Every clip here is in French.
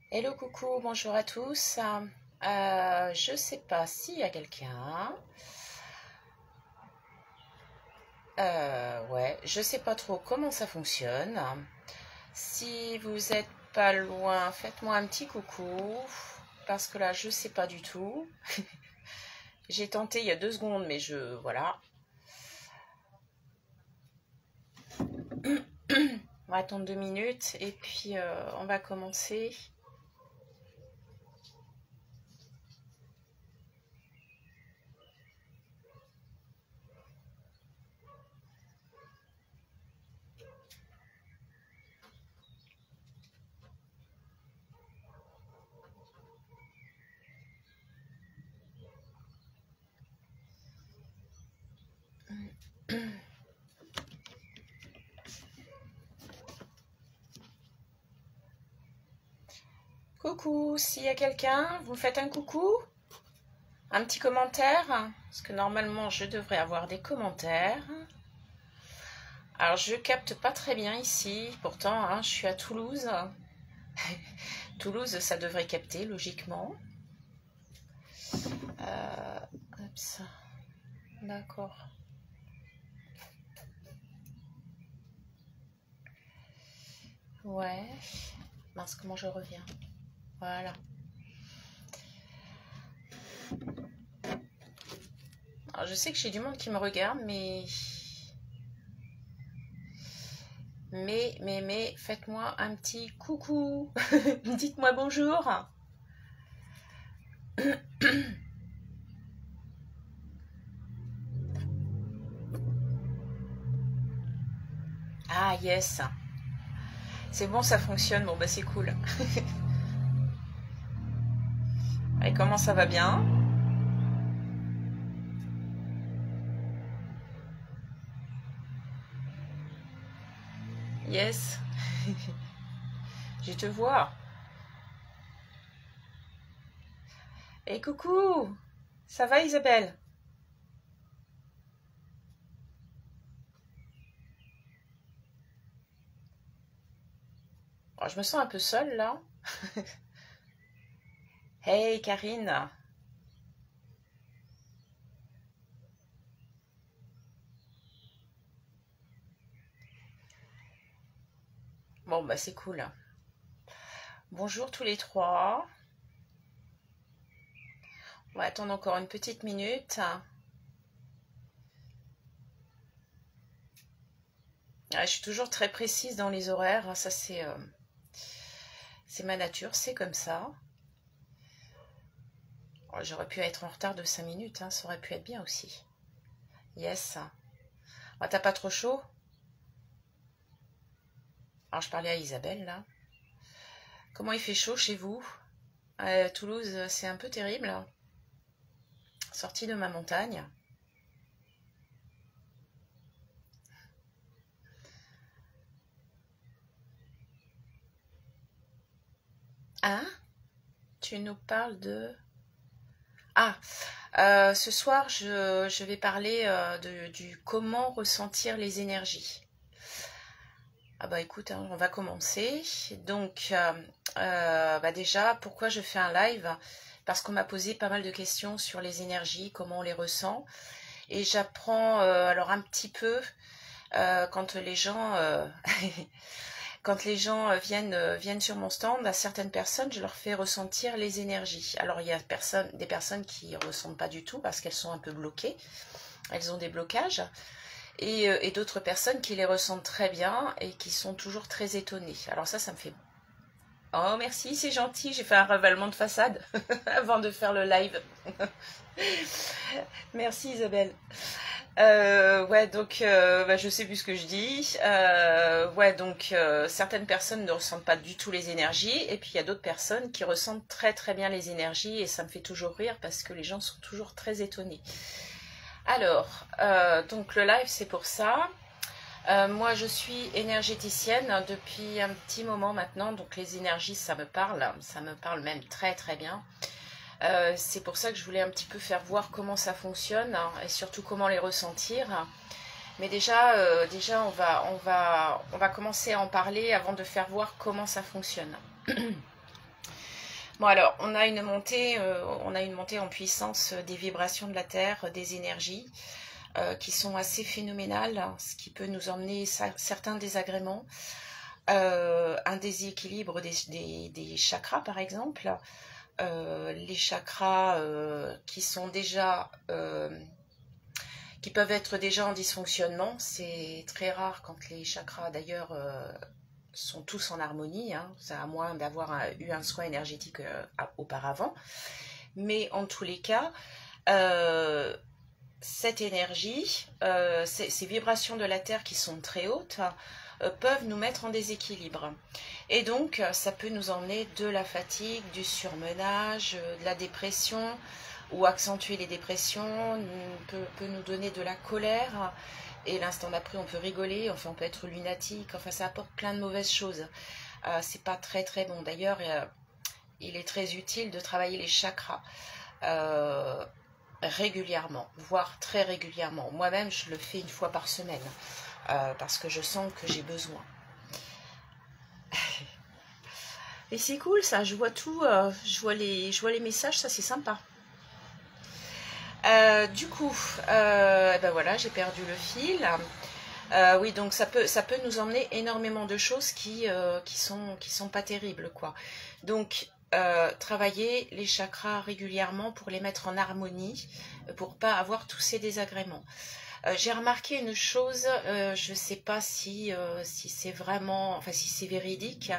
Hello, coucou, bonjour à tous. Je sais pas s'il y a quelqu'un. Ouais, je sais pas trop comment ça fonctionne. Si vous êtes pas loin, faites-moi un petit coucou. Parce que là, je sais pas du tout. J'ai tenté il y a 2 secondes, mais voilà. On va attendre 2 minutes et puis on va commencer. Coucou, s'il y a quelqu'un, vous me faites un coucou? Un petit commentaire? Parce que normalement, je devrais avoir des commentaires. Alors, je capte pas très bien ici. Pourtant, hein, je suis à Toulouse. Toulouse, ça devrait capter, logiquement. Oups. D'accord. Ouais. Mince, comment je reviens? Voilà. Alors, je sais que j'ai du monde qui me regarde, mais, faites-moi un petit coucou. Dites-moi bonjour. Ah, yes. C'est bon, ça fonctionne. Bon, bah, c'est cool. Et comment ça va bien? Yes. Je te vois. Et coucou. Ça va, Isabelle? Oh, je me sens un peu seule, là. Hey, Karine. Bon, bah, c'est cool. Bonjour tous les trois. On va attendre encore une petite minute. Ah, je suis toujours très précise dans les horaires. Ça, c'est ma nature. C'est comme ça. Oh, j'aurais pu être en retard de 5 minutes. Hein, ça aurait pu être bien aussi. Yes. Oh, t'as pas trop chaud? Alors, je parlais à Isabelle, là. Comment il fait chaud chez vous? Toulouse, c'est un peu terrible. Sortie de ma montagne. Hein? Tu nous parles de... Ah, ce soir, je vais parler du comment ressentir les énergies. Ah bah écoute, hein, on va commencer. Donc, bah déjà, pourquoi je fais un live? Parce qu'on m'a posé pas mal de questions sur les énergies, comment on les ressent. Et j'apprends alors un petit peu quand les gens quand les gens viennent sur mon stand, à certaines personnes, je leur fais ressentir les énergies. Alors, il y a des personnes qui ne ressentent pas du tout parce qu'elles sont un peu bloquées. Elles ont des blocages. Et d'autres personnes qui les ressentent très bien et qui sont toujours très étonnées. Alors ça me fait... Oh, merci, c'est gentil. J'ai fait un ravalement de façade avant de faire le live. Merci, Isabelle. Ouais, donc bah, je sais plus ce que je dis. Ouais, donc certaines personnes ne ressentent pas du tout les énergies, et puis il y a d'autres personnes qui ressentent très très bien les énergies, et ça me fait toujours rire parce que les gens sont toujours très étonnés. Alors, donc le live c'est pour ça. Moi je suis énergéticienne depuis un petit moment maintenant, donc les énergies ça me parle même très très bien. C'est pour ça que je voulais un petit peu faire voir comment ça fonctionne, hein, et surtout comment les ressentir. Mais déjà on va commencer à en parler avant de faire voir comment ça fonctionne. Bon alors, on a une montée en puissance des vibrations de la Terre, des énergies, qui sont assez phénoménales, ce qui peut nous emmener certains désagréments, un déséquilibre des chakras par exemple, les chakras qui sont déjà qui peuvent être déjà en dysfonctionnement. C'est très rare quand les chakras d'ailleurs sont tous en harmonie, hein, à moins d'avoir eu un soin énergétique auparavant. Mais en tous les cas, cette énergie, ces vibrations de la Terre qui sont très hautes, peuvent nous mettre en déséquilibre. Et donc, ça peut nous emmener de la fatigue, du surmenage, de la dépression, ou accentuer les dépressions, peut nous donner de la colère, et l'instant d'après on peut rigoler, enfin on peut être lunatique, enfin ça apporte plein de mauvaises choses. C'est pas très très bon. D'ailleurs, il est très utile de travailler les chakras régulièrement, voire très régulièrement. Moi-même je le fais une fois par semaine, parce que je sens que j'ai besoin. Et c'est cool ça, je vois tout, je vois les messages, ça c'est sympa. Du coup, ben voilà, j'ai perdu le fil. Oui, donc ça peut nous emmener énormément de choses qui sont pas terribles, quoi. Donc, travailler les chakras régulièrement pour les mettre en harmonie, pour pas avoir tous ces désagréments. J'ai remarqué une chose, je ne sais pas si c'est vraiment, enfin si c'est véridique,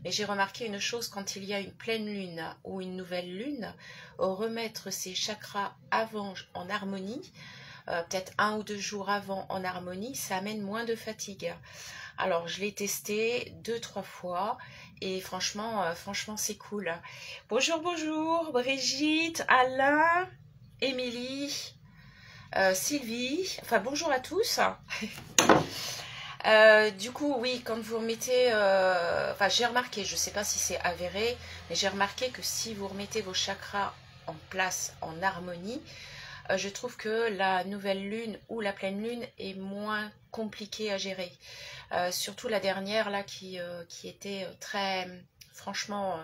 mais j'ai remarqué une chose: quand il y a une pleine lune ou une nouvelle lune, remettre ces chakras avant en harmonie, peut-être 1 ou 2 jours avant en harmonie, ça amène moins de fatigue. Alors je l'ai testé 2-3 fois et franchement c'est cool. Bonjour, bonjour Brigitte, Alain, Émilie, Sylvie, enfin bonjour à tous. Du coup, oui, quand vous remettez, enfin j'ai remarqué, je ne sais pas si c'est avéré, mais j'ai remarqué que si vous remettez vos chakras en place, en harmonie, je trouve que la nouvelle lune ou la pleine lune est moins compliquée à gérer. Surtout la dernière là qui était très, franchement,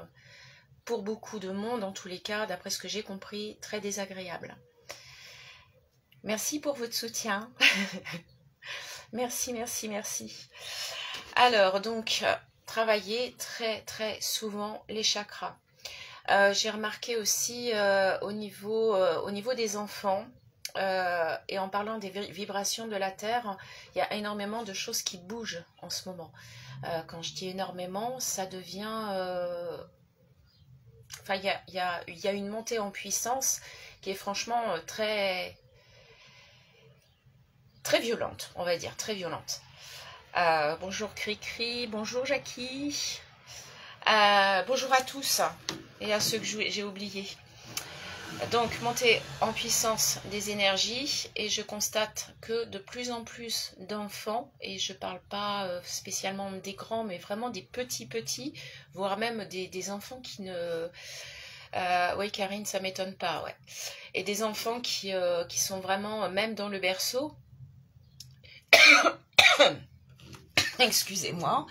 pour beaucoup de monde en tous les cas, d'après ce que j'ai compris, très désagréable. Merci pour votre soutien. Merci, merci, merci. Alors, donc, travailler très, très souvent les chakras. J'ai remarqué aussi au niveau des enfants, et en parlant des vibrations de la Terre, il y a énormément de choses qui bougent en ce moment. Quand je dis énormément, ça devient... Enfin, il y a une montée en puissance qui est franchement très... très violente, on va dire, très violente. Bonjour Cricri, bonjour Jackie, bonjour à tous et à ceux que j'ai oubliés. Donc, montée en puissance des énergies, et je constate que de plus en plus d'enfants, et je parle pas spécialement des grands, mais vraiment des petits, voire même des enfants qui ne... oui, Karine, ça m'étonne pas, ouais. Et des enfants qui sont vraiment, même dans le berceau, excusez-moi.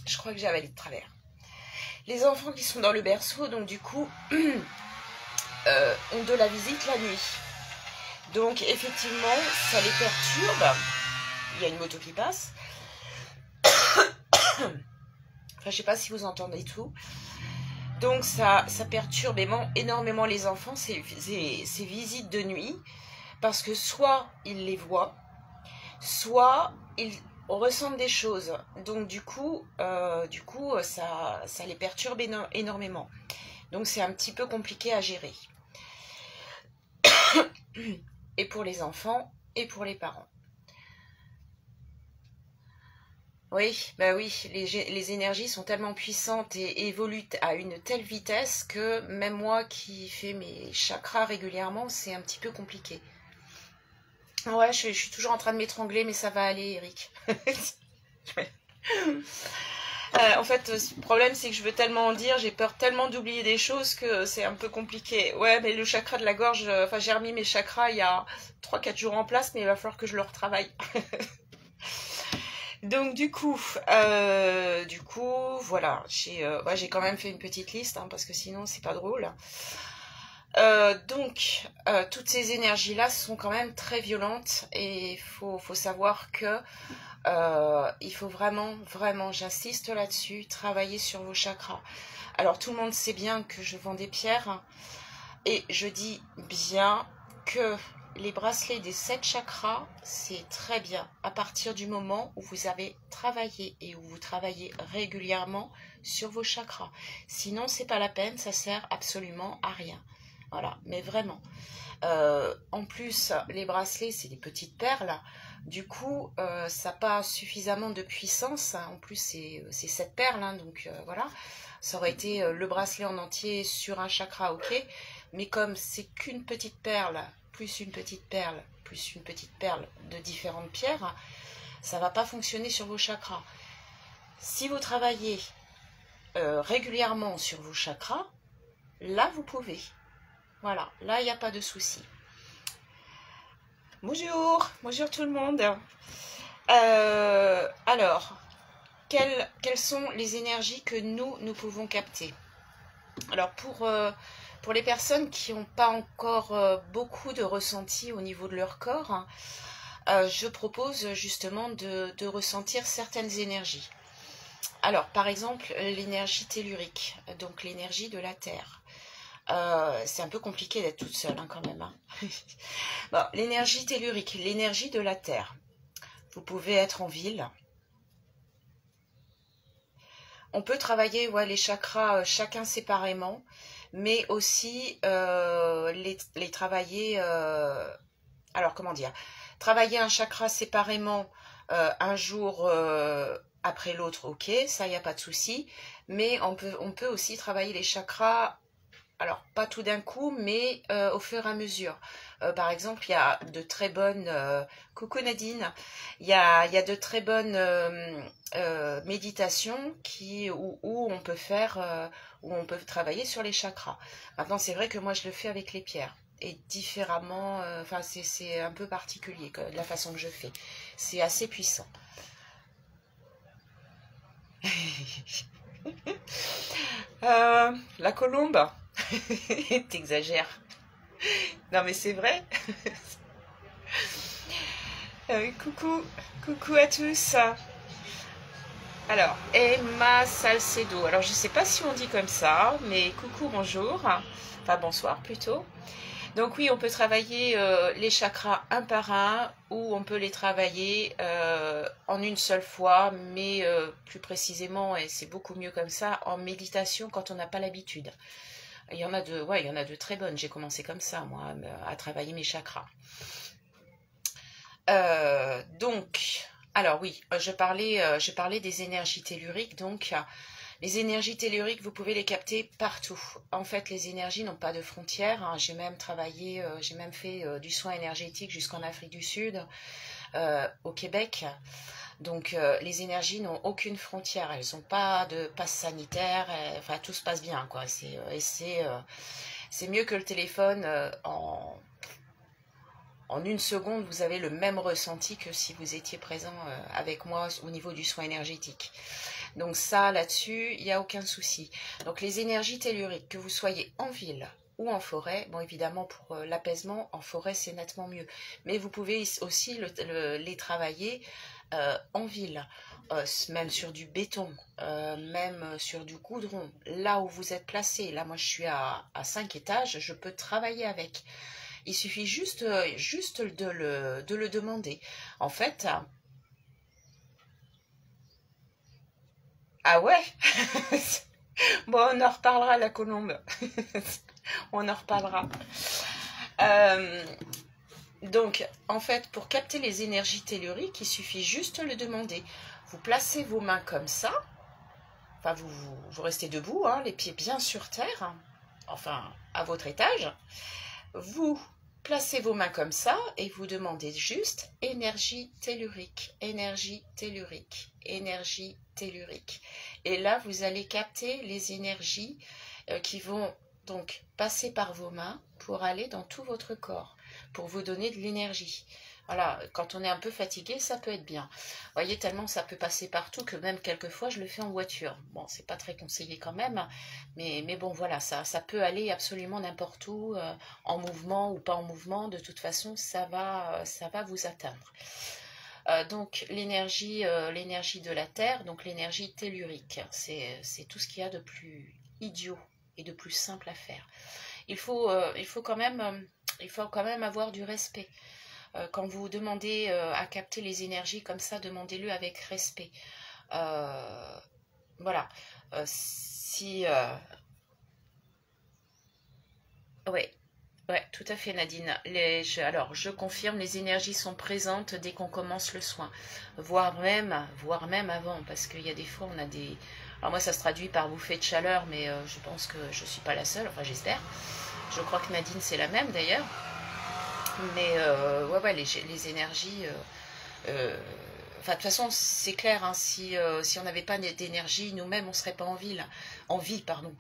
Je crois que j'ai avalé de travers. Les enfants qui sont dans le berceau, donc du coup, ont de la visite la nuit. Donc effectivement, ça les perturbe. Il y a une moto qui passe. Enfin, je sais pas si vous entendez tout. Donc ça perturbe énormément les enfants, ces visites de nuit, parce que soit ils les voient, soit ils ressentent des choses. Donc du coup ça les perturbe énormément. Donc c'est un petit peu compliqué à gérer. Et pour les enfants et pour les parents. Oui, bah oui, les énergies sont tellement puissantes et évoluent à une telle vitesse que même moi qui fais mes chakras régulièrement, c'est un petit peu compliqué. Ouais, je suis toujours en train de m'étrangler, mais ça va aller, Eric. En fait, le problème, c'est que je veux tellement en dire, j'ai peur tellement d'oublier des choses que c'est un peu compliqué. Ouais, mais le chakra de la gorge, enfin, j'ai remis mes chakras il y a 3-4 jours en place, mais il va falloir que je le retravaille. Donc du coup, voilà, j'ai quand même fait une petite liste, hein, parce que sinon c'est pas drôle. Toutes ces énergies-là sont quand même très violentes et faut savoir que il faut vraiment, vraiment, j'insiste là-dessus, travailler sur vos chakras. Alors tout le monde sait bien que je vends des pierres et je dis bien que les bracelets des 7 chakras, c'est très bien à partir du moment où vous avez travaillé et où vous travaillez régulièrement sur vos chakras. Sinon, c'est pas la peine, ça sert absolument à rien. Voilà, mais vraiment. En plus, les bracelets, c'est des petites perles. Du coup, ça n'a pas suffisamment de puissance. En plus, c'est 7 perles, hein, donc voilà. Ça aurait été le bracelet en entier sur un chakra, ok. Mais comme c'est qu'une petite perle, plus une petite perle, plus une petite perle de différentes pierres, ça ne va pas fonctionner sur vos chakras. Si vous travaillez régulièrement sur vos chakras, là, vous pouvez. Voilà, là, il n'y a pas de souci. Bonjour tout le monde. Alors, quelles sont les énergies que nous pouvons capter? Alors, pour les personnes qui n'ont pas encore beaucoup de ressenti au niveau de leur corps, hein, je propose justement de ressentir certaines énergies. Alors, par exemple, l'énergie tellurique, donc l'énergie de la Terre. C'est un peu compliqué d'être toute seule, hein, quand même. Hein. Bon, l'énergie tellurique, l'énergie de la Terre. Vous pouvez être en ville. On peut travailler les chakras chacun séparément, mais aussi les travailler... alors, comment dire? Travailler un chakra séparément un jour après l'autre, ok, ça, il n'y a pas de souci. Mais on peut aussi travailler les chakras... Alors, pas tout d'un coup, mais au fur et à mesure. Par exemple, il y a de très bonnes... coucou Nadine. Il y a de très bonnes méditations où on peut faire... où on peut travailler sur les chakras. Maintenant, c'est vrai que moi, je le fais avec les pierres. Et différemment... Enfin, c'est un peu particulier, la façon que je fais. C'est assez puissant. La colombe. T'exagères. Non mais c'est vrai. Coucou à tous. Alors, Emma Salcedo. Alors je sais pas si on dit comme ça, mais coucou, bonjour. Enfin bonsoir plutôt. Donc oui, on peut travailler les chakras un par un ou on peut les travailler en une seule fois, mais plus précisément, et c'est beaucoup mieux comme ça, en méditation quand on n'a pas l'habitude. Il y en a il y en a de très bonnes. J'ai commencé comme ça, moi, à travailler mes chakras. Alors oui, je parlais des énergies telluriques. Donc, les énergies telluriques, vous pouvez les capter partout. En fait, les énergies n'ont pas de frontières. Hein. J'ai même fait du soin énergétique jusqu'en Afrique du Sud, au Québec. Donc, les énergies n'ont aucune frontière. Elles n'ont pas de passe sanitaire. Enfin, tout se passe bien, quoi. C'est mieux que le téléphone. En une seconde, vous avez le même ressenti que si vous étiez présent avec moi au niveau du soin énergétique. Donc ça, là-dessus, il n'y a aucun souci. Donc les énergies telluriques, que vous soyez en ville ou en forêt, bon évidemment pour l'apaisement, en forêt c'est nettement mieux. Mais vous pouvez aussi les travailler en ville, même sur du béton, même sur du goudron, là où vous êtes placé. Là, moi je suis à 5 étages, je peux travailler avec. Il suffit juste de le demander. En fait, ah ouais. Bon, on en reparlera, la colombe. On en reparlera. Euh, donc, en fait, pour capter les énergies telluriques, il suffit juste de le demander. Vous placez vos mains comme ça. Enfin, vous restez debout, hein, les pieds bien sur terre. Enfin, à votre étage. Vous placez vos mains comme ça et vous demandez juste énergie tellurique, énergie tellurique, énergie tellurique. Et là, vous allez capter les énergies qui vont donc passer par vos mains pour aller dans tout votre corps, pour vous donner de l'énergie. Voilà, quand on est un peu fatigué, ça peut être bien. Vous voyez, tellement ça peut passer partout que même quelquefois, je le fais en voiture. Bon, c'est pas très conseillé quand même, mais bon, voilà, ça peut aller absolument n'importe où, en mouvement ou pas en mouvement. De toute façon, ça va vous atteindre. Donc, l'énergie de la Terre, donc l'énergie tellurique, c'est tout ce qu'il y a de plus idiot et de plus simple à faire. Il faut quand même avoir du respect. Quand vous demandez à capter les énergies comme ça, demandez-le avec respect. Voilà. Ouais, ouais, tout à fait Nadine. Alors, je confirme, les énergies sont présentes dès qu'on commence le soin. Voire même avant, parce qu'il y a des fois, on a des... Alors moi, ça se traduit par bouffée de chaleur, mais je pense que je ne suis pas la seule, enfin j'espère. Je crois que Nadine, c'est la même d'ailleurs. Mais ouais, les énergies... Enfin, de toute façon, c'est clair, hein, si on n'avait pas d'énergie, nous-mêmes, on ne serait pas en vie, pardon.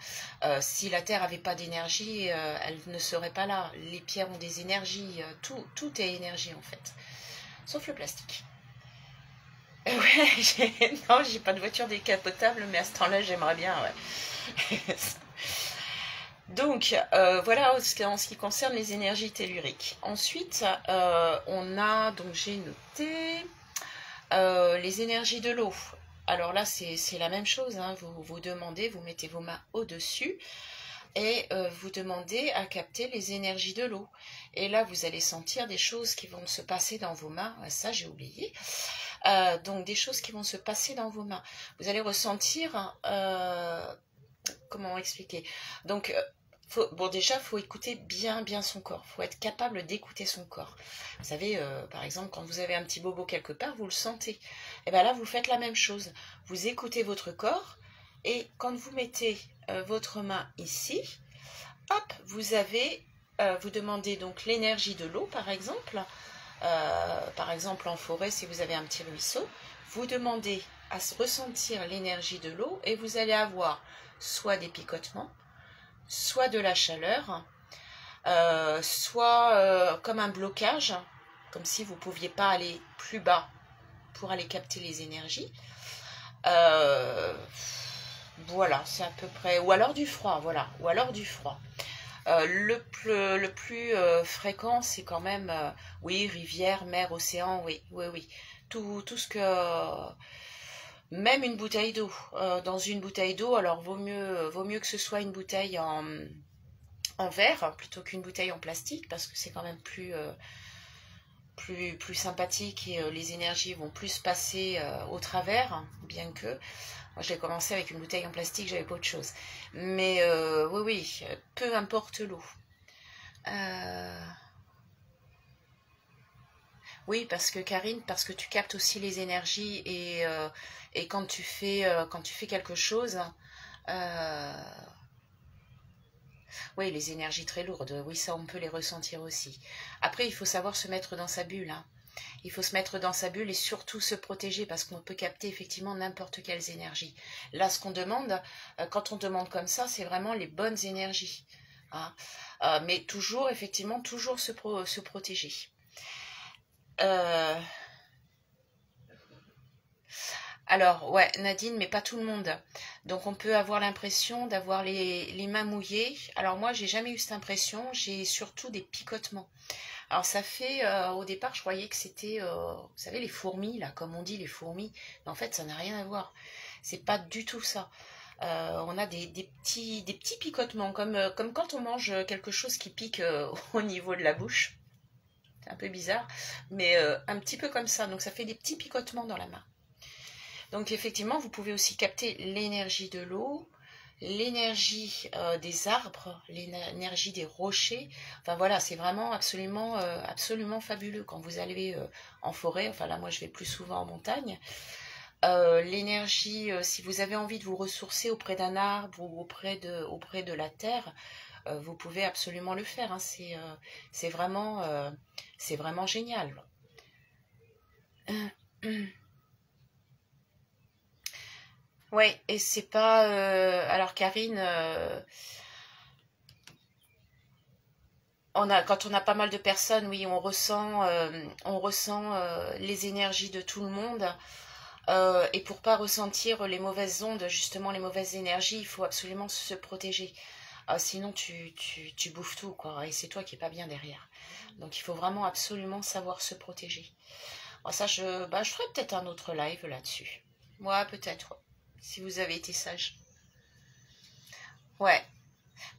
Si la Terre n'avait pas d'énergie, elle ne serait pas là. Les pierres ont des énergies, tout est énergie en fait, sauf le plastique. Ouais, non, j'ai pas de voiture décapotable, mais à ce temps-là, j'aimerais bien, ouais. Donc, voilà en ce qui concerne les énergies telluriques. Ensuite, on a, donc j'ai noté, les énergies de l'eau. Alors là, c'est la même chose, hein. Vous demandez, vous mettez vos mains au-dessus et vous demandez à capter les énergies de l'eau. Et là, vous allez sentir des choses qui vont se passer dans vos mains. Ah, ça, j'ai oublié. Donc, des choses qui vont se passer dans vos mains. Vous allez ressentir... comment expliquer? Donc, bon, déjà, il faut écouter bien son corps. Il faut être capable d'écouter son corps. Vous savez, par exemple, quand vous avez un petit bobo quelque part, vous le sentez. Et bien là, vous faites la même chose. Vous écoutez votre corps et quand vous mettez votre main ici, hop, vous demandez donc l'énergie de l'eau, par exemple. Par exemple, en forêt, si vous avez un petit ruisseau, vous demandez à ressentir l'énergie de l'eau et vous allez avoir soit des picotements, soit de la chaleur, soit comme un blocage, comme si vous ne pouviez pas aller plus bas pour aller capter les énergies. Voilà, c'est à peu près... Ou alors du froid, voilà. Ou alors du froid. Le plus fréquent, c'est quand même... oui, rivière, mer, océan, oui. Tout ce que... Même une bouteille d'eau. Dans une bouteille d'eau, alors vaut mieux que ce soit une bouteille en verre plutôt qu'une bouteille en plastique parce que c'est quand même plus sympathique et les énergies vont plus passer au travers, bien que moi j'ai commencé avec une bouteille en plastique, j'avais pas autre chose. Mais oui, peu importe l'eau. Oui, parce que Karine, parce que tu captes aussi les énergies et quand tu fais quelque chose, euh, oui, les énergies très lourdes, oui, ça on peut les ressentir aussi. Après, il faut savoir se mettre dans sa bulle, hein. Il faut se mettre dans sa bulle et surtout se protéger parce qu'on peut capter effectivement n'importe quelles énergies. Là, ce qu'on demande, quand on demande comme ça, c'est vraiment les bonnes énergies, hein. Mais toujours, effectivement, toujours se protéger. Euh, alors, ouais, Nadine, mais pas tout le monde. Donc, on peut avoir l'impression d'avoir les mains mouillées. Alors, moi, j'ai jamais eu cette impression. J'ai surtout des picotements. Alors, ça fait, au départ, je croyais que c'était, vous savez, les fourmis, là, comme on dit, les fourmis. Mais en fait, ça n'a rien à voir. C'est pas du tout ça. On a des petits picotements, comme quand on mange quelque chose qui pique au niveau de la bouche. C'est un peu bizarre, mais un petit peu comme ça. Donc, ça fait des petits picotements dans la main. Donc effectivement, vous pouvez aussi capter l'énergie de l'eau, l'énergie des arbres, l'énergie des rochers. Enfin voilà, c'est vraiment absolument fabuleux quand vous allez en forêt. Enfin là, moi, je vais plus souvent en montagne. L'énergie, si vous avez envie de vous ressourcer auprès d'un arbre ou auprès de la terre, vous pouvez absolument le faire. Hein. C'est vraiment génial. Ouais, et c'est pas... alors Karine, quand on a pas mal de personnes, oui, on ressent les énergies de tout le monde. Et pour pas ressentir les mauvaises ondes, justement les mauvaises énergies, il faut absolument se protéger. Sinon, tu bouffes tout, quoi. Et c'est toi qui es pas bien derrière. Donc, il faut vraiment absolument savoir se protéger. Bon, ça, je ferai peut-être un autre live là-dessus. Ouais, peut-être. Si vous avez été sage. Ouais.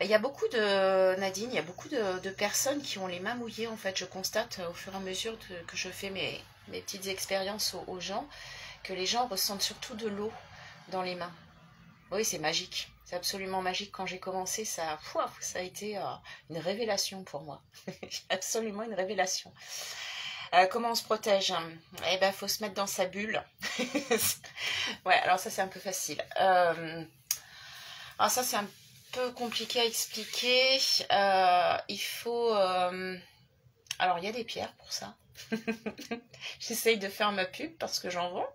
Il y a beaucoup Nadine, il y a beaucoup de personnes qui ont les mains mouillées, en fait. Je constate au fur et à mesure que je fais mes petites expériences aux gens, que les gens ressentent surtout de l'eau dans les mains. Oui, c'est magique. C'est absolument magique. Quand j'ai commencé, ça a été une révélation pour moi. Absolument une révélation. Comment on se protège? Eh ben, faut se mettre dans sa bulle. Ouais, alors ça, c'est un peu facile. Alors ça, c'est un peu compliqué à expliquer. Il faut... alors, il y a des pierres pour ça. J'essaye de faire ma pub parce que j'en vends.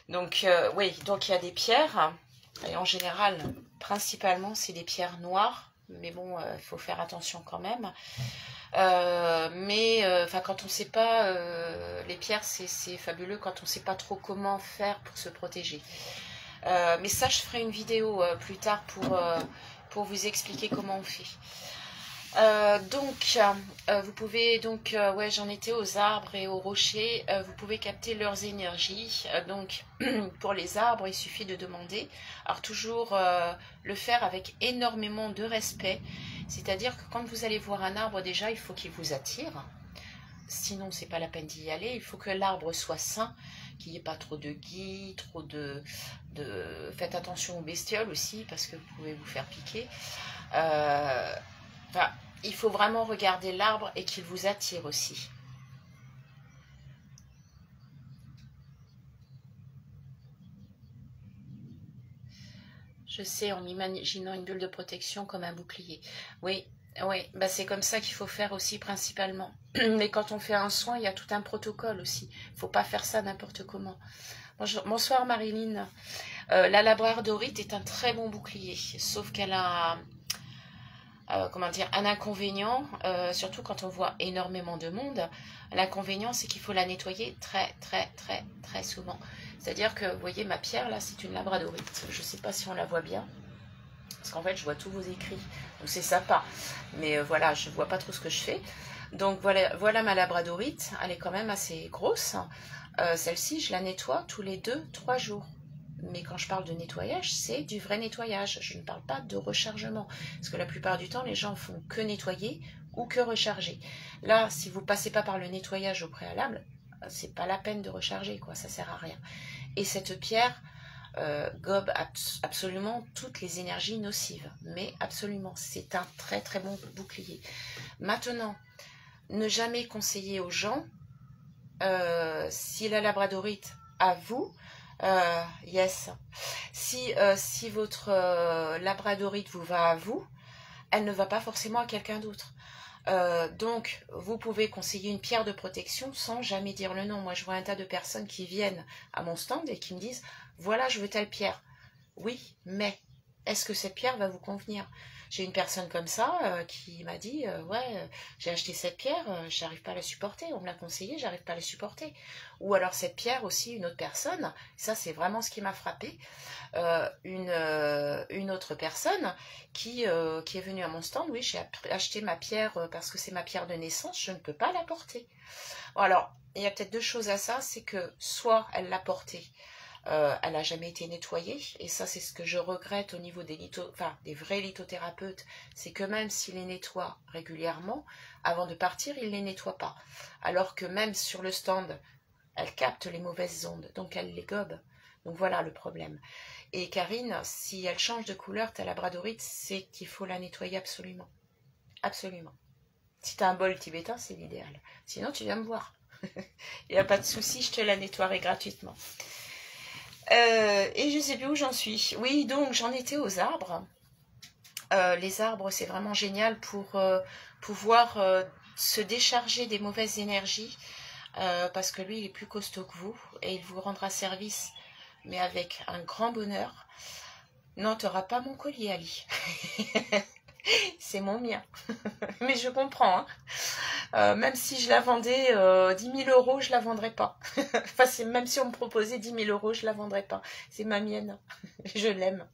Donc, oui, donc il y a des pierres. Et en général, principalement, c'est des pierres noires. Mais bon, il faut faire attention quand même. Enfin, quand on ne sait pas, les pierres, c'est fabuleux quand on ne sait pas trop comment faire pour se protéger. Mais ça, je ferai une vidéo plus tard pour vous expliquer comment on fait. Donc, vous pouvez donc, ouais, j'en étais aux arbres et aux rochers. Vous pouvez capter leurs énergies. Donc, pour les arbres, il suffit de demander. Alors, toujours le faire avec énormément de respect. C'est-à-dire que quand vous allez voir un arbre, déjà, il faut qu'il vous attire. Sinon, c'est pas la peine d'y aller. Il faut que l'arbre soit sain, qu'il n'y ait pas trop de gui, trop de... Faites attention aux bestioles aussi, parce que vous pouvez vous faire piquer. Enfin, il faut vraiment regarder l'arbre et qu'il vous attire aussi. Je sais, en imaginant une bulle de protection comme un bouclier. Oui, oui, bah c'est comme ça qu'il faut faire aussi principalement. Mais quand on fait un soin, il y a tout un protocole aussi. Il ne faut pas faire ça n'importe comment. Bonsoir Marilyn. La labradorite est un très bon bouclier, sauf qu'elle a... comment dire, un inconvénient, surtout quand on voit énormément de monde. L'inconvénient, c'est qu'il faut la nettoyer très, très, très, très souvent. C'est-à-dire que, vous voyez, ma pierre, là, c'est une labradorite. Je ne sais pas si on la voit bien, parce qu'en fait, je vois tous vos écrits. Donc, c'est sympa. Mais voilà, je ne vois pas trop ce que je fais. Donc, voilà ma labradorite. Elle est quand même assez grosse. Celle-ci, je la nettoie tous les 2-3 jours. Mais quand je parle de nettoyage, c'est du vrai nettoyage. Je ne parle pas de rechargement. Parce que la plupart du temps, les gens font que nettoyer ou que recharger. Là, si vous ne passez pas par le nettoyage au préalable, c'est pas la peine de recharger, quoi. Ça sert à rien. Et cette pierre gobe absolument toutes les énergies nocives. Mais absolument, c'est un très très bon bouclier. Maintenant, ne jamais conseiller aux gens, si la labradorite à vous, yes. Si votre labradorite vous va à vous, elle ne va pas forcément à quelqu'un d'autre. Donc, vous pouvez conseiller une pierre de protection sans jamais dire le nom. Moi, je vois un tas de personnes qui viennent à mon stand et qui me disent « Voilà, je veux telle pierre. » Oui, mais est-ce que cette pierre va vous convenir? J'ai une personne comme ça qui m'a dit ouais, j'ai acheté cette pierre, j'arrive pas à la supporter. On me l'a conseillé, j'arrive pas à la supporter. Ou alors cette pierre aussi, une autre personne, ça c'est vraiment ce qui m'a frappé. Une autre personne qui est venue à mon stand, oui, j'ai acheté ma pierre parce que c'est ma pierre de naissance, je ne peux pas la porter. Bon, alors, il y a peut-être deux choses à ça, c'est que soit elle l'a portée, elle n'a jamais été nettoyée, et ça c'est ce que je regrette au niveau des vrais lithothérapeutes, c'est que même s'ils les nettoient régulièrement, avant de partir, ils ne les nettoient pas. Alors que même sur le stand, elle capte les mauvaises ondes, donc elle les gobe. Donc voilà le problème. Et Karine, si elle change de couleur, ta labradorite, c'est qu'il faut la nettoyer absolument. Absolument. Si tu as un bol tibétain, c'est l'idéal. Sinon, tu viens me voir. Il n'y a pas de souci, je te la nettoierai gratuitement. Et je sais plus où j'en suis. Oui, donc j'en étais aux arbres. Les arbres, c'est vraiment génial pour pouvoir se décharger des mauvaises énergies, parce que lui, il est plus costaud que vous et il vous rendra service, mais avec un grand bonheur. Non, tu n'auras pas mon collier, Ali. C'est mon mien. Mais je comprends, hein. Même si je la vendais 10 000 euros, je la vendrais pas. Enfin, même si on me proposait 10 000 euros, je la vendrais pas. C'est ma mienne. Je l'aime.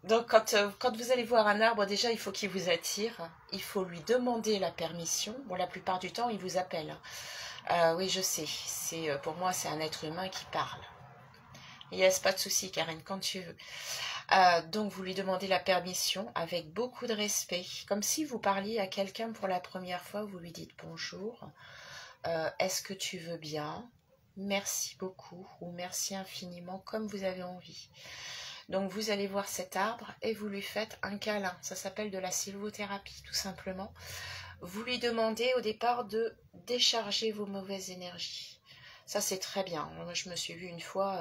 Donc, quand vous allez voir un arbre, déjà, il faut qu'il vous attire. Il faut lui demander la permission. Bon, la plupart du temps, il vous appelle. Oui, je sais. Pour moi, c'est un être humain qui parle. Yes, pas de souci, Karen, quand tu veux. Donc, vous lui demandez la permission avec beaucoup de respect. Comme si vous parliez à quelqu'un pour la première fois, vous lui dites bonjour. Est-ce que tu veux bien? Merci beaucoup ou merci infiniment, comme vous avez envie. Donc, vous allez voir cet arbre et vous lui faites un câlin. Ça s'appelle de la sylvothérapie, tout simplement. Vous lui demandez au départ de décharger vos mauvaises énergies. Ça, c'est très bien. Moi, je me suis vue une fois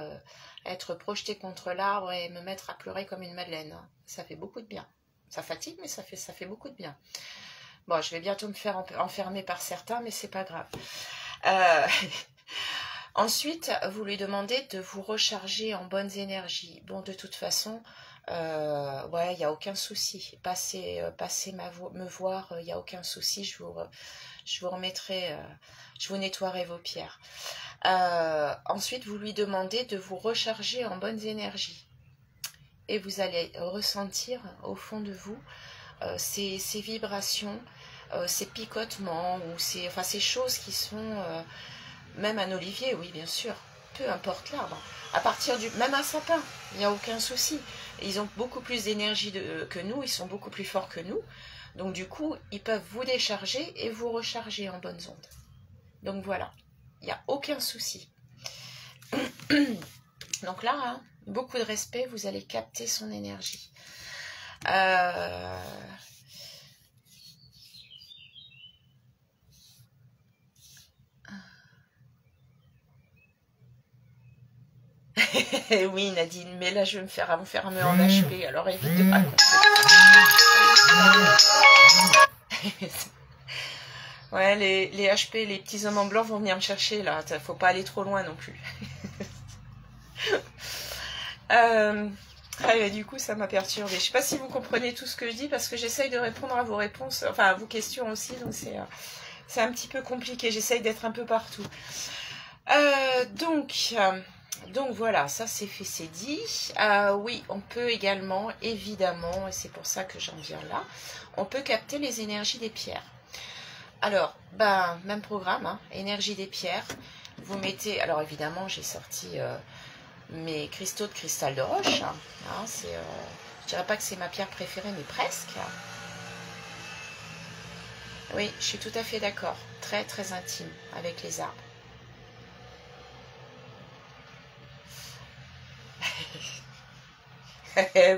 être projetée contre l'arbre et me mettre à pleurer comme une madeleine. Ça fait beaucoup de bien. Ça fatigue, mais ça fait beaucoup de bien. Bon, je vais bientôt me faire enfermer par certains, mais c'est pas grave. Ensuite, vous lui demandez de vous recharger en bonnes énergies. Bon, de toute façon, ouais, il n'y a aucun souci. Passez me voir, il n'y a aucun souci. Je vous remettrai, je vous nettoierai vos pierres. Ensuite, vous lui demandez de vous recharger en bonnes énergies. Et vous allez ressentir au fond de vous ces vibrations, ces picotements, ou ces choses qui sont... même un olivier, oui, bien sûr. Peu importe l'arbre. Même un sapin, il n'y a aucun souci. Ils ont beaucoup plus d'énergie que nous, ils sont beaucoup plus forts que nous. Donc du coup, ils peuvent vous décharger et vous recharger en bonnes ondes. Donc voilà, il n'y a aucun souci. Donc là, hein, beaucoup de respect, vous allez capter son énergie. Oui, Nadine, mais là, je vais me faire enfermer en HP, alors évite de raconter. Ouais, les HP, les petits hommes en blanc vont venir me chercher, là. Faut pas aller trop loin non plus. Du coup, ça m'a perturbée. Je sais pas si vous comprenez tout ce que je dis, parce que j'essaye de répondre à vos réponses, enfin à vos questions aussi, donc c'est un petit peu compliqué. J'essaye d'être un peu partout. Donc voilà, ça c'est fait, c'est dit. Oui, on peut également, évidemment, et c'est pour ça que j'en viens là, on peut capter les énergies des pierres. Alors, même programme, hein, énergie des pierres. Vous mettez, alors évidemment, j'ai sorti mes cristaux de cristal de roche. Hein, je dirais pas que c'est ma pierre préférée, mais presque. Oui, je suis tout à fait d'accord. Très, très intime avec les arbres.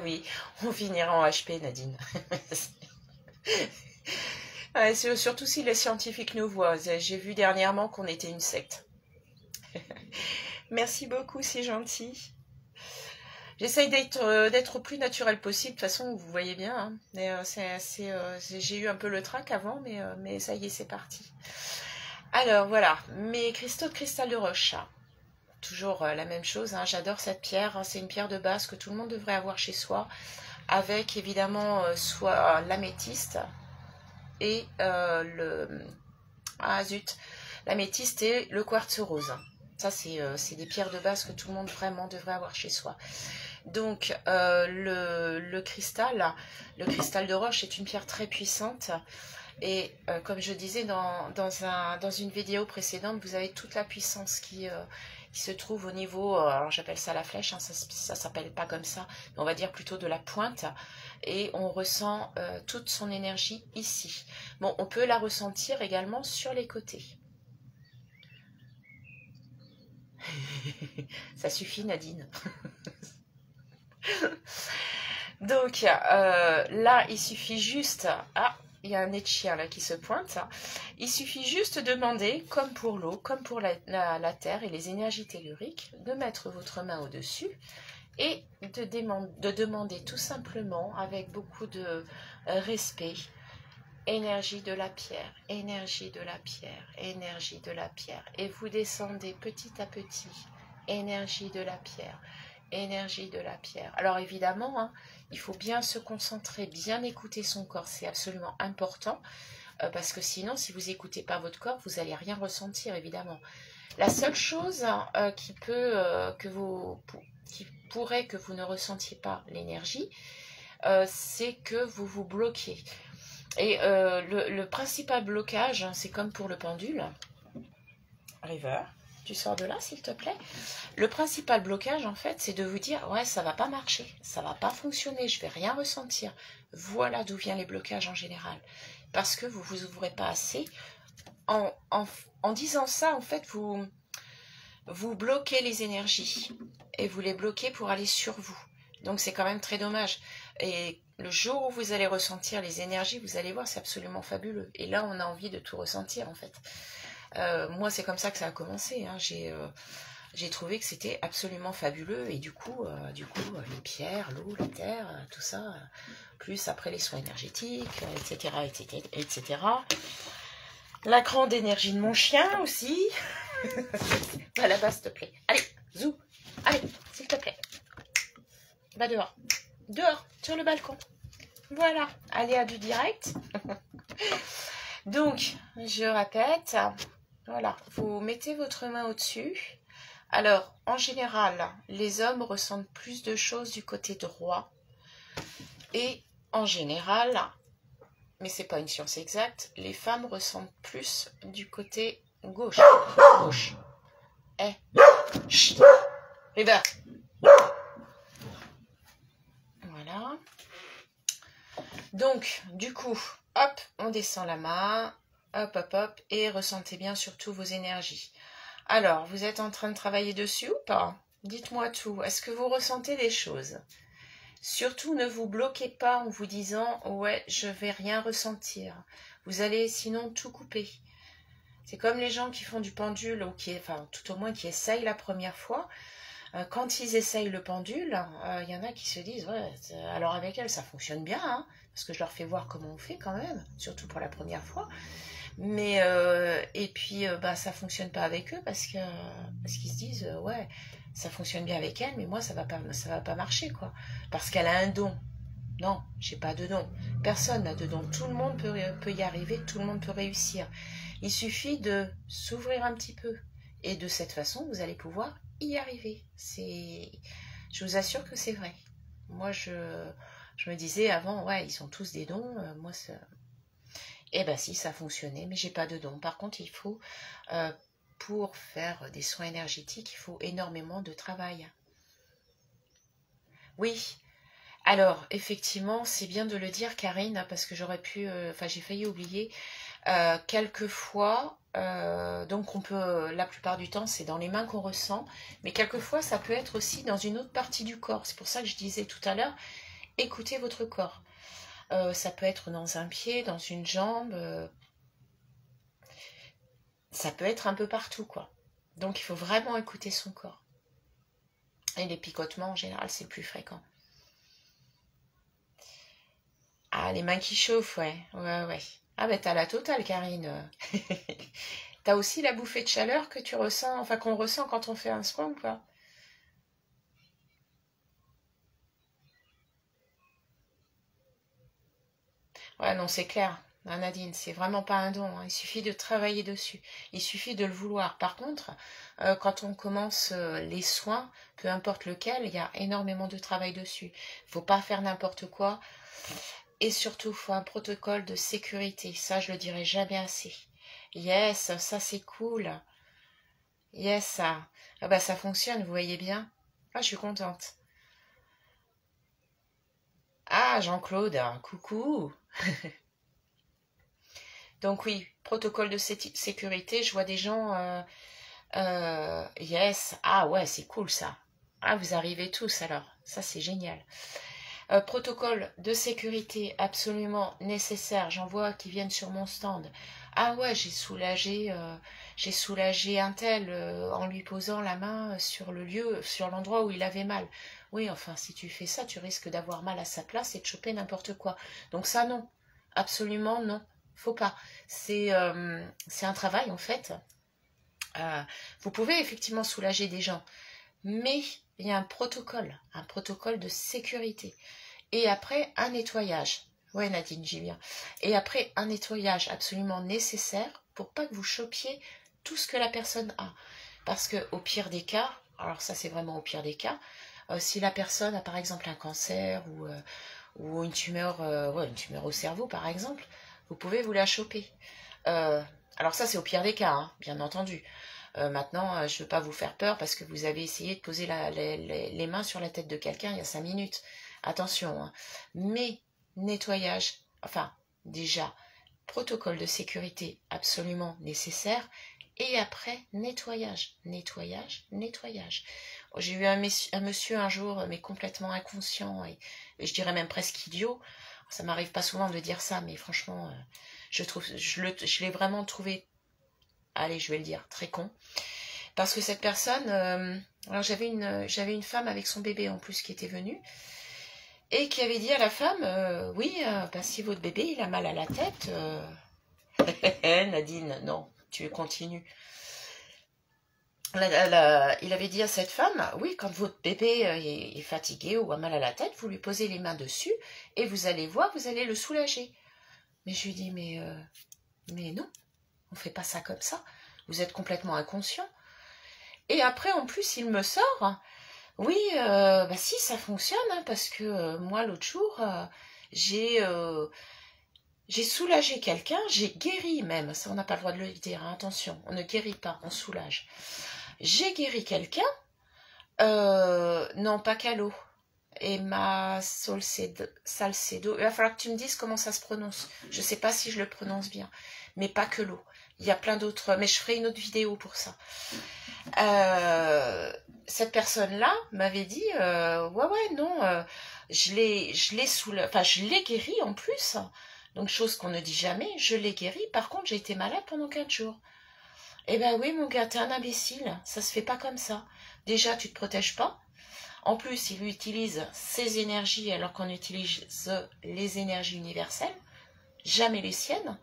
Oui, on finira en HP, Nadine. Ouais, surtout si les scientifiques nous voient. J'ai vu dernièrement qu'on était une secte. Merci beaucoup, c'est gentil. J'essaye d'être au plus naturel possible. De toute façon, vous voyez bien. Hein. J'ai eu un peu le trac avant, mais ça y est, c'est parti. Alors, voilà. Mes cristaux de cristal de roche. Toujours la même chose. Hein. J'adore cette pierre. Hein. C'est une pierre de base que tout le monde devrait avoir chez soi. Avec, évidemment, soit l'améthyste et l'améthyste et le quartz rose. Ça, c'est des pierres de base que tout le monde vraiment devrait avoir chez soi. Donc, le cristal de roche est une pierre très puissante. Et comme je disais dans une vidéo précédente, vous avez toute la puissance qui se trouve au niveau, alors j'appelle ça la flèche, hein, ça s'appelle pas comme ça, mais on va dire plutôt de la pointe. Et on ressent toute son énergie ici. Bon, on peut la ressentir également sur les côtés. Ça suffit, Nadine. Donc là, il suffit juste... Ah, il y a un nez de chien là qui se pointe. Il suffit juste de demander, comme pour l'eau, comme pour la terre et les énergies telluriques, de mettre votre main au-dessus et de demander tout simplement, avec beaucoup de respect, énergie de la pierre, énergie de la pierre, énergie de la pierre. Et vous descendez petit à petit, énergie de la pierre, énergie de la pierre. Alors évidemment, hein, il faut bien se concentrer, bien écouter son corps, c'est absolument important. Parce que sinon, si vous n'écoutez pas votre corps, vous n'allez rien ressentir, évidemment. La seule chose qui pourrait que vous ne ressentiez pas l'énergie, c'est que vous vous bloquez. Et le principal blocage, hein, c'est comme pour le pendule. River, tu sors de là, s'il te plaît. Le principal blocage, en fait, c'est de vous dire, ouais, ça va pas marcher, ça va pas fonctionner, je vais rien ressentir. Voilà d'où viennent les blocages en général. Parce que vous vous ouvrez pas assez. En disant ça, en fait, vous bloquez les énergies. Et vous les bloquez pour aller sur vous. Donc, c'est quand même très dommage. Et le jour où vous allez ressentir les énergies, vous allez voir, c'est absolument fabuleux. Et là, on a envie de tout ressentir, en fait. Moi, c'est comme ça que ça a commencé. Hein. J'ai trouvé que c'était absolument fabuleux. Et du coup, les pierres, l'eau, la terre, tout ça, plus après les soins énergétiques, etc., etc., etc. La grande énergie de mon chien aussi. Va là-bas, s'il te plaît. Allez, zou. Allez, s'il te plaît. Va dehors. Dehors, sur le balcon. Voilà, allez à du direct. Donc, je répète. Voilà, vous mettez votre main au-dessus. Alors, en général, les hommes ressentent plus de choses du côté droit. Et en général, mais c'est pas une science exacte, les femmes ressentent plus du côté gauche. Gauche. Eh. Chut. River. Voilà. Donc, du coup, hop, on descend la main. Hop, hop, hop. Et ressentez bien surtout vos énergies. Alors, vous êtes en train de travailler dessus ou pas? Dites-moi tout. Est-ce que vous ressentez des choses? Surtout, ne vous bloquez pas en vous disant « Ouais, je vais rien ressentir ». Vous allez sinon tout couper. C'est comme les gens qui font du pendule, ou enfin, tout au moins qui essayent la première fois. Quand ils essayent le pendule, il y en a qui se disent « Ouais, alors avec elle, ça fonctionne bien, hein, parce que je leur fais voir comment on fait quand même, surtout pour la première fois. » Mais et puis ça fonctionne pas avec eux parce qu'ils se disent ouais, ça fonctionne bien avec elle, mais moi ça va pas marcher quoi, parce qu'elle a un don. Non, j'ai pas de don. Personne n'a de don. Tout le monde peut y arriver, tout le monde peut réussir. Il suffit de s'ouvrir un petit peu et de cette façon vous allez pouvoir y arriver. Je vous assure que c'est vrai. Moi je me disais avant ouais ils ont tous des dons, moi ça. Eh bien si, ça fonctionnait, mais j'ai pas de don. Par contre, il faut, pour faire des soins énergétiques, il faut énormément de travail. Oui, alors effectivement, c'est bien de le dire, Karine, parce que j'aurais pu, j'ai failli oublier. Quelquefois, donc on peut, la plupart du temps, c'est dans les mains qu'on ressent, mais quelquefois, ça peut être aussi dans une autre partie du corps. C'est pour ça que je disais tout à l'heure, écoutez votre corps. Ça peut être dans un pied, dans une jambe, ça peut être un peu partout, quoi. Donc, il faut vraiment écouter son corps. Et les picotements, en général, c'est le plus fréquent. Ah, les mains qui chauffent, ouais. Ouais. Ah, ben, t'as la totale, Karine. T'as aussi la bouffée de chaleur que tu ressens, enfin, qu'on ressent quand on fait un soin, ou pas? Ouais, non, c'est clair. Ah, Nadine, c'est vraiment pas un don, hein. Il suffit de travailler dessus. Il suffit de le vouloir. Par contre, quand on commence les soins, peu importe lequel, il y a énormément de travail dessus. Faut pas faire n'importe quoi. Et surtout, faut un protocole de sécurité. Ça, je le dirai jamais assez. Yes, ça c'est cool. Yes, ça. Ah bah ça fonctionne, vous voyez bien. Ah, je suis contente. Ah, Jean-Claude, coucou. Donc oui, protocole de sécurité, je vois des gens... yes, ah ouais, c'est cool ça. Ah, vous arrivez tous alors, ça c'est génial. Protocole de sécurité absolument nécessaire, j'en vois qui viennent sur mon stand. Ah ouais, j'ai soulagé un tel en lui posant la main sur le lieu, sur l'endroit où il avait mal. Oui, enfin, si tu fais ça, tu risques d'avoir mal à sa place et de choper n'importe quoi. Donc ça, non. Absolument non. Faut pas. C'est un travail, en fait. Euh, vous pouvez effectivement soulager des gens, mais il y a un protocole de sécurité. Et après, un nettoyage. Ouais, Nadine, j'y viens. Et après, un nettoyage absolument nécessaire pour pas que vous chopiez tout ce que la personne a. Parce que au pire des cas, alors ça c'est vraiment au pire des cas, si la personne a par exemple un cancer ou ouais, une tumeur au cerveau par exemple, vous pouvez vous la choper. Euh, alors ça c'est au pire des cas, hein, bien entendu. Maintenant, je ne veux pas vous faire peur parce que vous avez essayé de poser les mains sur la tête de quelqu'un il y a 5 minutes. Attention, hein. Mais nettoyage, enfin déjà, protocole de sécurité absolument nécessaire. Et après, nettoyage, nettoyage, nettoyage. J'ai eu un monsieur un jour, mais complètement inconscient, et je dirais même presque idiot. Ça m'arrive pas souvent de dire ça, mais franchement, je l'ai vraiment trouvé, allez, je vais le dire, très con. Parce que cette personne, alors j'avais une femme avec son bébé en plus qui était venue, et qui avait dit à la femme, oui, bah, si votre bébé il a mal à la tête, Nadine, non, tu continues. Il avait dit à cette femme, oui, quand votre bébé est fatigué ou a mal à la tête, vous lui posez les mains dessus et vous allez voir, vous allez le soulager. Mais je lui dis, mais non, on fait pas ça comme ça. Vous êtes complètement inconscient. Et après, en plus, il me sort, oui, bah si, ça fonctionne, hein, parce que moi, l'autre jour, j'ai euh, j'ai soulagé quelqu'un, j'ai guéri même, ça on n'a pas le droit de le dire, hein, attention, on ne guérit pas, on soulage. J'ai guéri quelqu'un, non pas qu'à l'eau, Emma Salcedo, il va falloir que tu me dises comment ça se prononce, je ne sais pas si je le prononce bien, mais pas que l'eau, il y a plein d'autres, mais je ferai une autre vidéo pour ça. Cette personne-là m'avait dit, ouais, non, enfin, je l'ai guéri en plus. Donc, chose qu'on ne dit jamais, je l'ai guéri. Par contre, j'ai été malade pendant 4 jours. Eh ben oui, mon gars, t'es un imbécile. Ça se fait pas comme ça. Déjà, tu te protèges pas. En plus, il utilise ses énergies alors qu'on utilise les énergies universelles, jamais les siennes.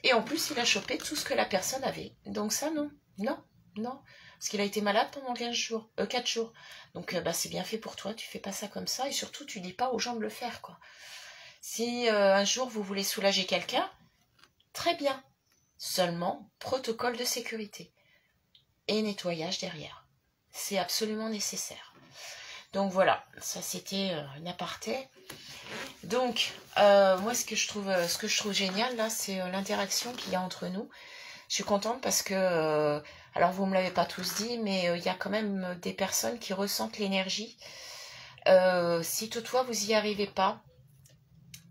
Et en plus, il a chopé tout ce que la personne avait. Donc ça, non, non, non. Parce qu'il a été malade pendant 15 jours, 4 jours. Donc bah, c'est bien fait pour toi, tu fais pas ça comme ça. Et surtout, tu dis pas aux gens de le faire, quoi. Si un jour vous voulez soulager quelqu'un, très bien. Seulement, protocole de sécurité. Et nettoyage derrière. C'est absolument nécessaire. Donc voilà, ça c'était une aparté. Donc, moi ce que je trouve génial là, c'est l'interaction qu'il y a entre nous. Je suis contente parce que, alors vous ne me l'avez pas tous dit, mais il y a quand même des personnes qui ressentent l'énergie. Si toutefois vous n'y arrivez pas,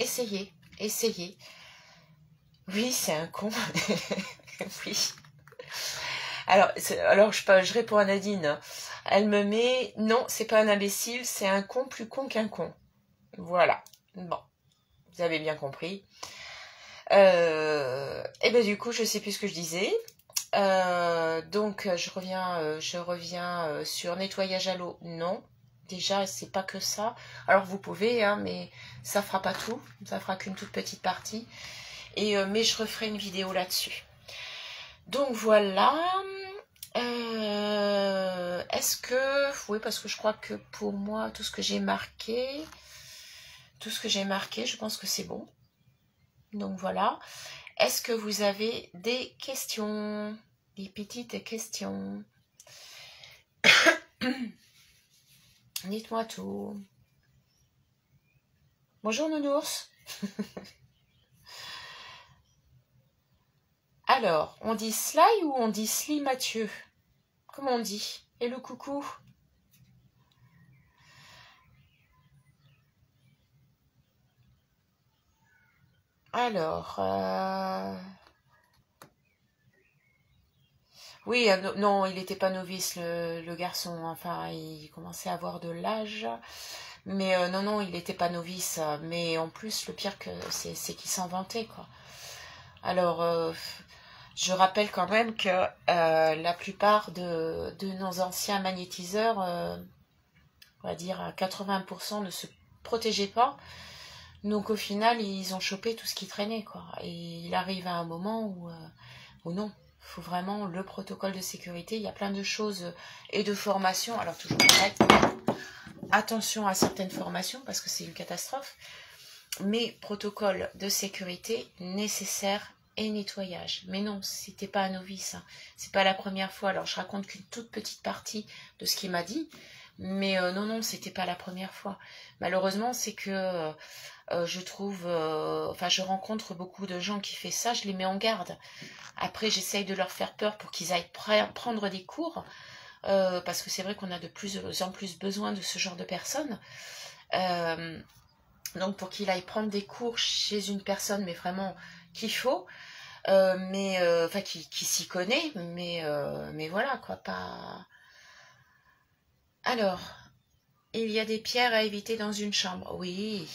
essayez, essayez. Oui, c'est un con. Oui. Alors je réponds à Nadine. Elle me met, non, c'est pas un imbécile, c'est un con plus con qu'un con. Voilà. Bon, vous avez bien compris. Et ben du coup, je sais plus ce que je disais. Donc je reviens sur nettoyage à l'eau. Non, déjà c'est pas que ça. Alors vous pouvez, hein, mais ça fera pas tout. Ça fera qu'une toute petite partie. Mais je referai une vidéo là-dessus. Donc voilà. Est-ce que oui, parce que je crois que pour moi tout ce que j'ai marqué, je pense que c'est bon. Donc voilà. Est-ce que vous avez des questions? Des petites questions? Dites-moi tout. Bonjour Nounours. Alors, on dit Sly ou on dit Sly Mathieu? Comment on dit? Et le coucou? Alors, oui, non, il n'était pas novice, le garçon. Enfin, il commençait à avoir de l'âge. Mais non, il n'était pas novice. Mais en plus, le pire, c'est qu'il s'en vantait, quoi. Alors, je rappelle quand même que la plupart de nos anciens magnétiseurs, on va dire à 80%, ne se protégeaient pas. Donc au final, ils ont chopé tout ce qui traînait, quoi. Et il arrive à un moment où non. Il faut vraiment le protocole de sécurité. Il y a plein de choses et de formations. Alors toujours pareil, attention à certaines formations parce que c'est une catastrophe. Mais protocole de sécurité nécessaire et nettoyage. Mais non, c'était pas un novice, hein. C'est pas la première fois. Alors je raconte qu'une toute petite partie de ce qu'il m'a dit, mais non, c'était pas la première fois. Malheureusement, c'est que je trouve, enfin je rencontre beaucoup de gens qui font ça, je les mets en garde. Après, j'essaye de leur faire peur pour qu'ils aillent prendre des cours, parce que c'est vrai qu'on a de plus en plus besoin de ce genre de personnes. Donc pour qu'il aille prendre des cours chez une personne, mais vraiment qu'il faut, enfin qui s'y connaît, mais voilà quoi, pas. Alors, il y a des pierres à éviter dans une chambre. Oui.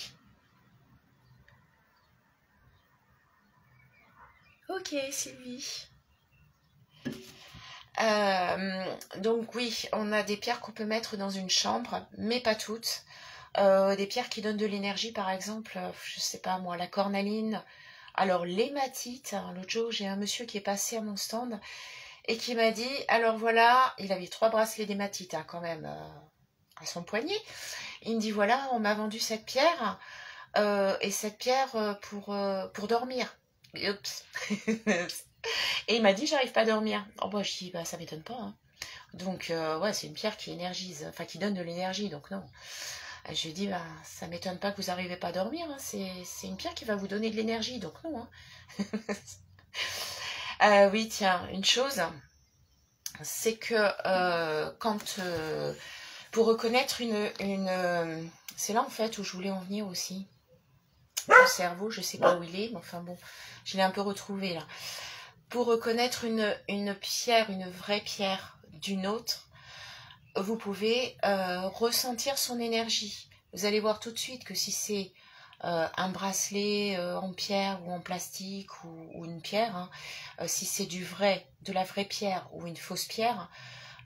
Ok, Sylvie. Donc oui, on a des pierres qu'on peut mettre dans une chambre, mais pas toutes. Des pierres qui donnent de l'énergie, par exemple, je sais pas moi, la cornaline. Alors l'hématite, hein, l'autre jour j'ai un monsieur qui est passé à mon stand et qui m'a dit, alors voilà, il avait 3 bracelets d'hématite, hein, quand même, à son poignet. Il me dit, voilà, on m'a vendu cette pierre, et cette pierre pour dormir. Et oups. Et il m'a dit, j'arrive pas à dormir. Oh bah je dis, bah ça m'étonne pas, hein. Donc ouais, c'est une pierre qui énergise, enfin qui donne de l'énergie, donc non. Je lui ai dit, bah ça m'étonne pas que vous n'arrivez pas à dormir, hein. C'est une pierre qui va vous donner de l'énergie, donc non, hein. Oui, tiens, une chose, c'est que pour reconnaître c'est là en fait où je voulais en venir aussi. Mon cerveau, je sais pas où il est, mais enfin bon, je l'ai un peu retrouvé là. Pour reconnaître une pierre, une vraie pierre d'une autre, vous pouvez ressentir son énergie. Vous allez voir tout de suite que si c'est un bracelet en pierre ou en plastique ou une pierre, hein, si c'est de la vraie pierre ou une fausse pierre,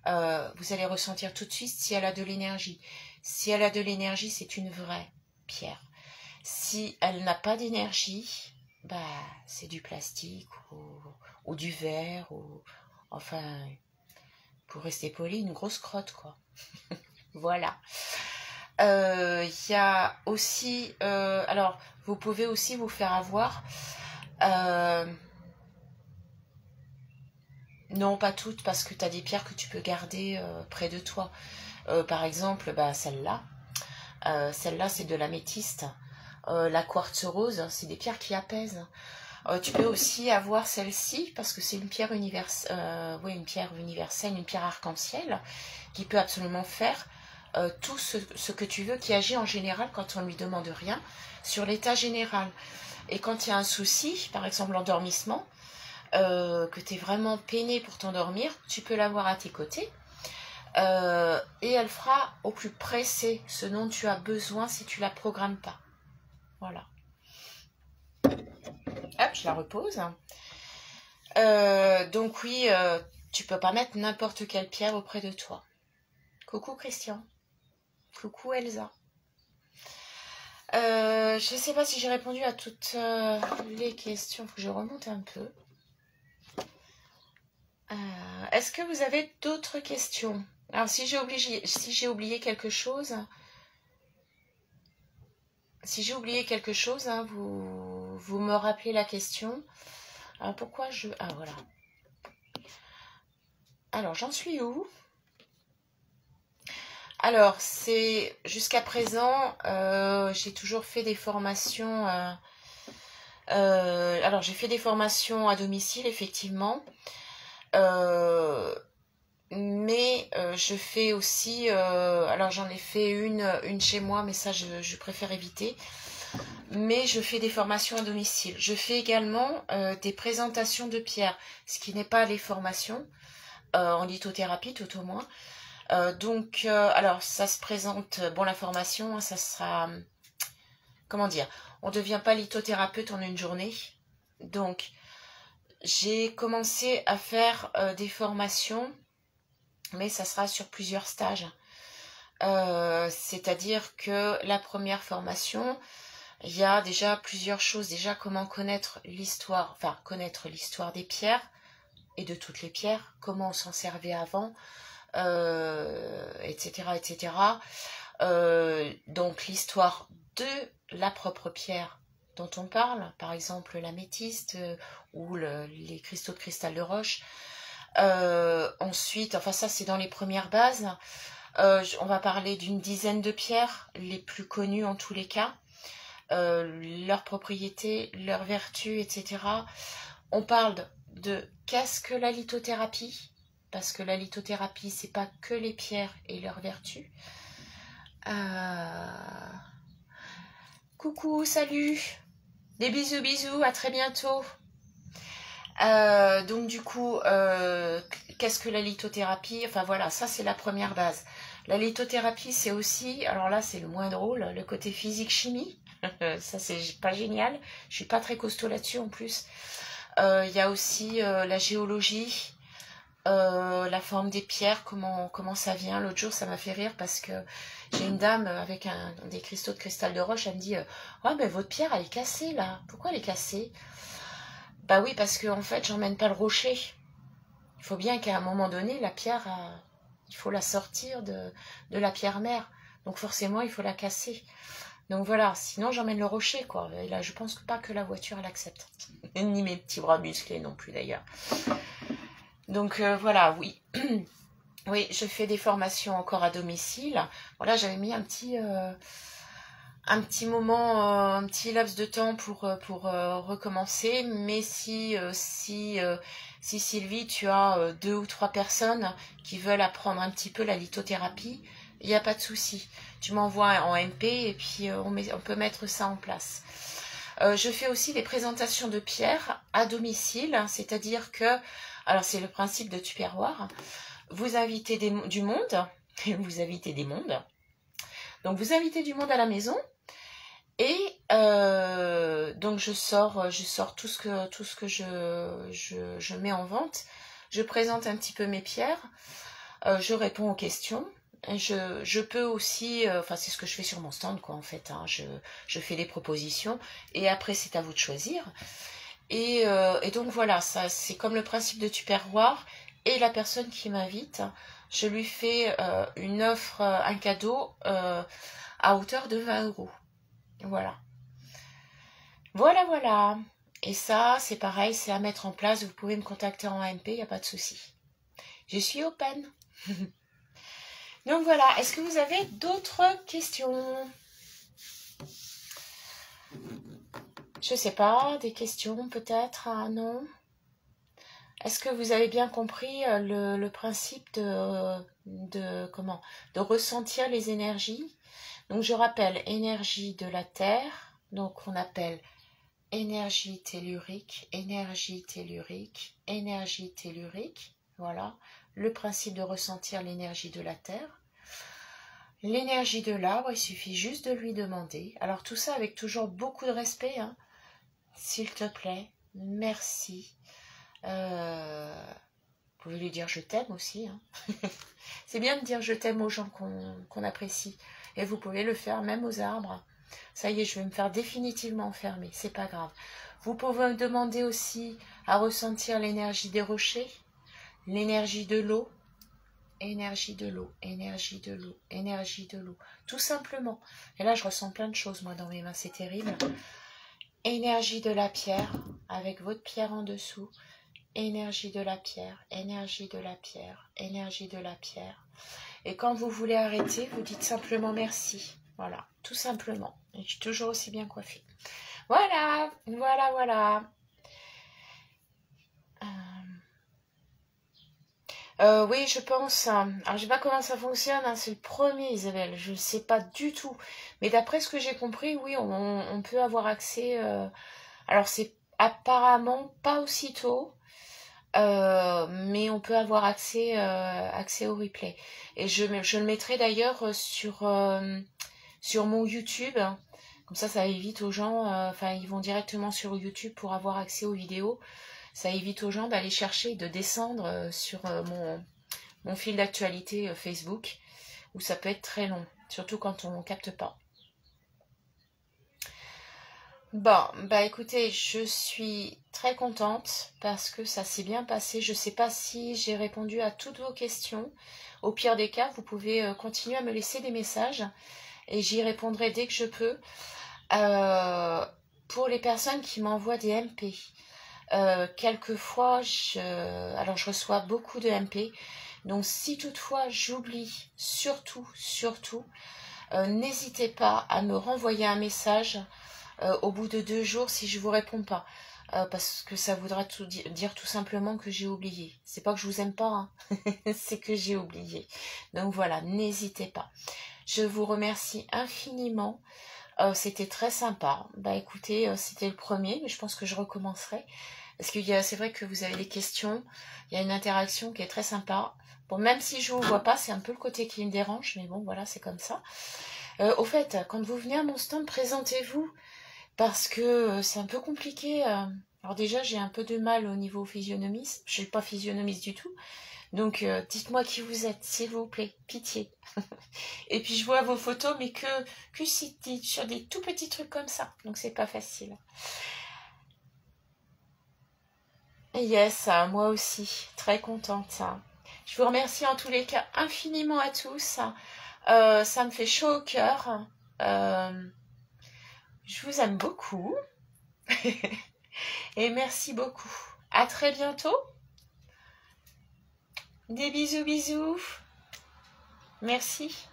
vous allez ressentir tout de suite si elle a de l'énergie. Si elle a de l'énergie, c'est une vraie pierre. Si elle n'a pas d'énergie, bah, c'est du plastique ou du verre, ou enfin, pour rester poli, une grosse crotte, quoi. Voilà. Il y a aussi, alors, vous pouvez aussi vous faire avoir. Non, pas toutes, parce que tu as des pierres que tu peux garder près de toi. Par exemple, bah, celle-là. Celle-là, c'est de l'améthyste. La quartz rose, c'est des pierres qui apaisent. Tu peux aussi avoir celle-ci, parce que c'est une pierre oui, une pierre universelle, une pierre arc-en-ciel, qui peut absolument faire tout ce que tu veux, qui agit en général quand on ne lui demande rien, sur l'état général. Et quand il y a un souci, par exemple l'endormissement, que tu es vraiment peiné pour t'endormir, tu peux l'avoir à tes côtés. Et elle fera au plus pressé ce dont tu as besoin si tu la programmes pas. Voilà. Hop, je la repose. Donc oui, tu peux pas mettre n'importe quelle pierre auprès de toi. Coucou Christian. Coucou Elsa. Je sais pas si j'ai répondu à toutes les questions. Faut que je remonte un peu. Est-ce que vous avez d'autres questions? Alors si j'ai oublié quelque chose, hein, vous me rappelez la question. Alors pourquoi ah voilà. Alors j'en suis où? Alors c'est jusqu'à présent, j'ai toujours fait des formations. Alors j'ai fait des formations à domicile effectivement. Mais je fais aussi, alors j'en ai fait une chez moi, mais ça je préfère éviter. Mais je fais des formations à domicile. Je fais également des présentations de pierres, ce qui n'est pas les formations en lithothérapie tout au moins. Donc, alors ça se présente, bon la formation, ça sera, comment dire, on ne devient pas lithothérapeute en une journée. Donc, j'ai commencé à faire des formations, mais ça sera sur plusieurs stages. C'est-à-dire que la première formation, il y a déjà plusieurs choses. Déjà, comment connaître l'histoire, enfin connaître l'histoire des pierres et de toutes les pierres, comment on s'en servait avant, etc. etc. Donc l'histoire de la propre pierre dont on parle, par exemple l'améthyste ou les cristaux de cristal de roche. Ensuite, enfin ça c'est dans les premières bases. On va parler d'une dizaine de pierres, les plus connues en tous les cas, leurs propriétés, leurs vertus, etc. On parle de qu'est-ce que la lithothérapie, parce que la lithothérapie, c'est pas que les pierres et leurs vertus. Coucou, salut, des bisous, bisous, à très bientôt. Donc du coup, qu'est-ce que la lithothérapie? Enfin voilà, ça c'est la première base. La lithothérapie, c'est aussi, alors là c'est le moins drôle, le côté physique-chimie. Ça c'est pas génial, je suis pas très costaud là-dessus en plus. Il y a aussi la géologie, la forme des pierres, comment ça vient. L'autre jour ça m'a fait rire parce que j'ai une dame avec des cristaux de cristal de roche, elle me dit ouais mais votre pierre elle est cassée là, pourquoi elle est cassée? Bah oui, parce que en fait, j'emmène pas le rocher. Il faut bien qu'à un moment donné, la pierre, il faut la sortir de la pierre mère. Donc forcément, il faut la casser. Donc voilà, sinon j'emmène le rocher, quoi. Et là, je pense pas que la voiture l'accepte. Ni mes petits bras musclés non plus, d'ailleurs. Donc voilà, oui. Oui, je fais des formations encore à domicile. Voilà, j'avais mis un petit moment, un petit laps de temps pour recommencer. Mais si Sylvie, tu as 2 ou 3 personnes qui veulent apprendre un petit peu la lithothérapie, il n'y a pas de souci. Tu m'envoies en MP et puis on peut mettre ça en place. Je fais aussi des présentations de pierres à domicile, c'est-à-dire que, alors c'est le principe de Tupperware, vous invitez du monde, vous invitez des mondes, donc vous invitez du monde à la maison. Et donc je sors tout ce que je mets en vente. Je présente un petit peu mes pierres. Je réponds aux questions. Je peux aussi, enfin c'est ce que je fais sur mon stand quoi en fait. Hein, je fais des propositions et après c'est à vous de choisir. Et donc voilà, ça c'est comme le principe de Tupperware. Et la personne qui m'invite, je lui fais une offre, un cadeau à hauteur de 20 €. Voilà. Voilà, voilà. Et ça, c'est pareil, c'est à mettre en place. Vous pouvez me contacter en MP, il n'y a pas de souci. Je suis open. Donc voilà, est-ce que vous avez d'autres questions? Je sais pas, des questions peut-être, non? Est-ce que vous avez bien compris le principe de ressentir les énergies? Donc je rappelle, énergie de la Terre, donc on appelle énergie tellurique, énergie tellurique, énergie tellurique. Voilà, le principe de ressentir l'énergie de la Terre. L'énergie de l'arbre, il suffit juste de lui demander. Alors tout ça avec toujours beaucoup de respect. Hein. S'il te plaît, merci. Vous pouvez lui dire je t'aime aussi. Hein. C'est bien de dire je t'aime aux gens qu'on apprécie. Et vous pouvez le faire même aux arbres. Ça y est, je vais me faire définitivement enfermer, c'est pas grave. Vous pouvez me demander aussi à ressentir l'énergie des rochers, l'énergie de l'eau, énergie de l'eau, énergie de l'eau, énergie de l'eau, tout simplement. Et là, je ressens plein de choses, moi, dans mes mains, c'est terrible. Énergie de la pierre, avec votre pierre en dessous, énergie de la pierre, énergie de la pierre, énergie de la pierre. Et quand vous voulez arrêter, vous dites simplement merci. Voilà, tout simplement. Et je suis toujours aussi bien coiffée. Voilà, voilà, voilà. Oui, je pense. Alors, je sais pas comment ça fonctionne. Hein, c'est le premier, Isabelle. Je ne sais pas du tout. Mais d'après ce que j'ai compris, oui, on peut avoir accès. Alors, c'est apparemment pas aussitôt. Mais on peut avoir accès au replay. Et je le mettrai d'ailleurs sur mon YouTube. Comme ça évite aux gens, enfin ils vont directement sur YouTube pour avoir accès aux vidéos. Ça évite aux gens d'aller chercher et de descendre sur mon fil d'actualité Facebook, où ça peut être très long, surtout quand on ne capte pas. Bon, bah écoutez, je suis très contente parce que ça s'est bien passé. Je ne sais pas si j'ai répondu à toutes vos questions. Au pire des cas, vous pouvez continuer à me laisser des messages et j'y répondrai dès que je peux. Pour les personnes qui m'envoient des MP, quelquefois, alors je reçois beaucoup de MP. Donc si toutefois j'oublie, surtout, n'hésitez pas à me renvoyer un message au bout de 2 jours si je vous réponds pas. Parce que ça voudra dire tout simplement que j'ai oublié. C'est pas que je vous aime pas, hein. C'est que j'ai oublié. Donc voilà, n'hésitez pas. Je vous remercie infiniment. C'était très sympa. Bah écoutez, c'était le premier, mais je pense que je recommencerai. Parce que c'est vrai que vous avez des questions, il y a une interaction qui est très sympa. Bon, même si je ne vous vois pas, c'est un peu le côté qui me dérange, mais bon, voilà, c'est comme ça. Au fait, quand vous venez à mon stand, présentez-vous, parce que c'est un peu compliqué. Alors déjà, j'ai un peu de mal au niveau physionomiste. Je ne suis pas physionomiste du tout. Donc, dites-moi qui vous êtes, s'il vous plaît, pitié. Et puis, je vois vos photos, mais que sur des tout petits trucs comme ça. Donc, c'est pas facile. Yes, moi aussi, très contente. Je vous remercie en tous les cas infiniment à tous. Ça me fait chaud au cœur. Je vous aime beaucoup. Et merci beaucoup. À très bientôt. Des bisous, bisous. Merci.